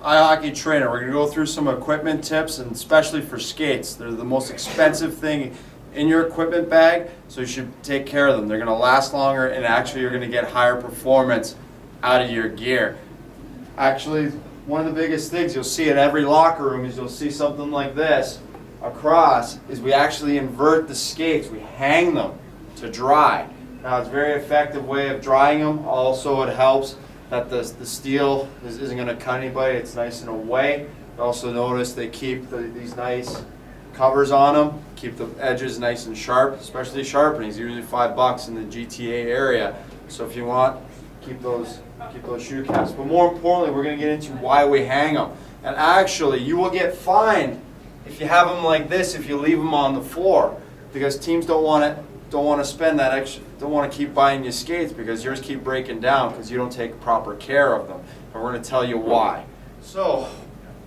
iHockey trainer. We're going to go through some equipment tips, and especially for skates. They're the most expensive thing in your equipment bag, so you should take care of them. They're going to last longer, and actually you're going to get higher performance out of your gear. Actually, one of the biggest things you'll see in every locker room is you'll see something like this across, is we actually invert the skates. We hang them to dry. Now, it's a very effective way of drying them. Also, it helps that the steel isn't going to cut anybody. It's nice and away. Also notice they keep these nice covers on them, keep the edges nice and sharp, especially sharpening. It's usually $5 in the GTA area. So if you want, keep those shoe caps. But more importantly, we're going to get into why we hang them. And actually, you will get fined if you have them like this, if you leave them on the floor, because teams don't want to spend that extra, don't want to keep buying you skates because yours keep breaking down because you don't take proper care of them. And we're going to tell you why. So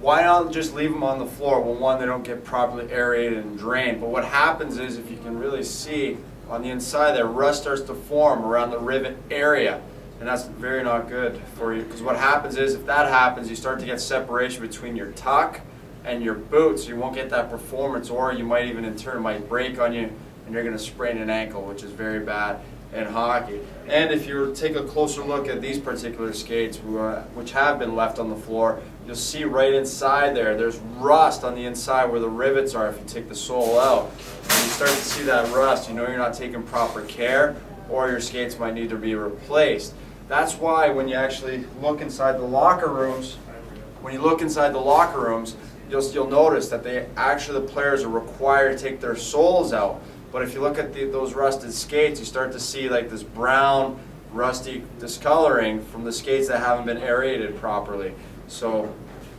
why not just leave them on the floor? Well, one, they don't get properly aerated and drained. But what happens is, if you can really see on the inside there, rust starts to form around the rivet area. And that's very not good for you, because what happens is, if that happens, you start to get separation between your tuck and your boot, so you won't get that performance, or you might even in turn might break on you and you're going to sprain an ankle, which is very bad in hockey. And if you take a closer look at these particular skates, which have been left on the floor, you'll see right inside there's rust on the inside where the rivets are if you take the sole out. And you start to see that rust, you know you're not taking proper care, or your skates might need to be replaced. That's why when you actually look inside the locker rooms, you'll notice that the players are required to take their soles out. But if you look at those rusted skates, you start to see like this brown, rusty discoloring from the skates that haven't been aerated properly. So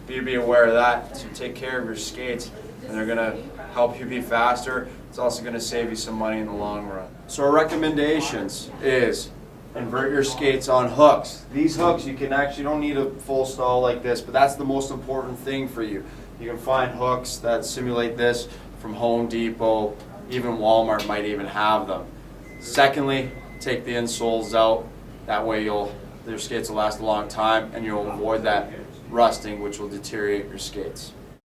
be aware of that. So take care of your skates, and they're going to help you be faster. It's also going to save you some money in the long run. So our recommendations is invert your skates on hooks. These hooks, you don't need a full stall like this, but that's the most important thing for you. You can find hooks that simulate this from Home Depot. Even Walmart might even have them. Secondly, take the insoles out. That way your skates will last a long time, and you'll avoid that rusting, which will deteriorate your skates.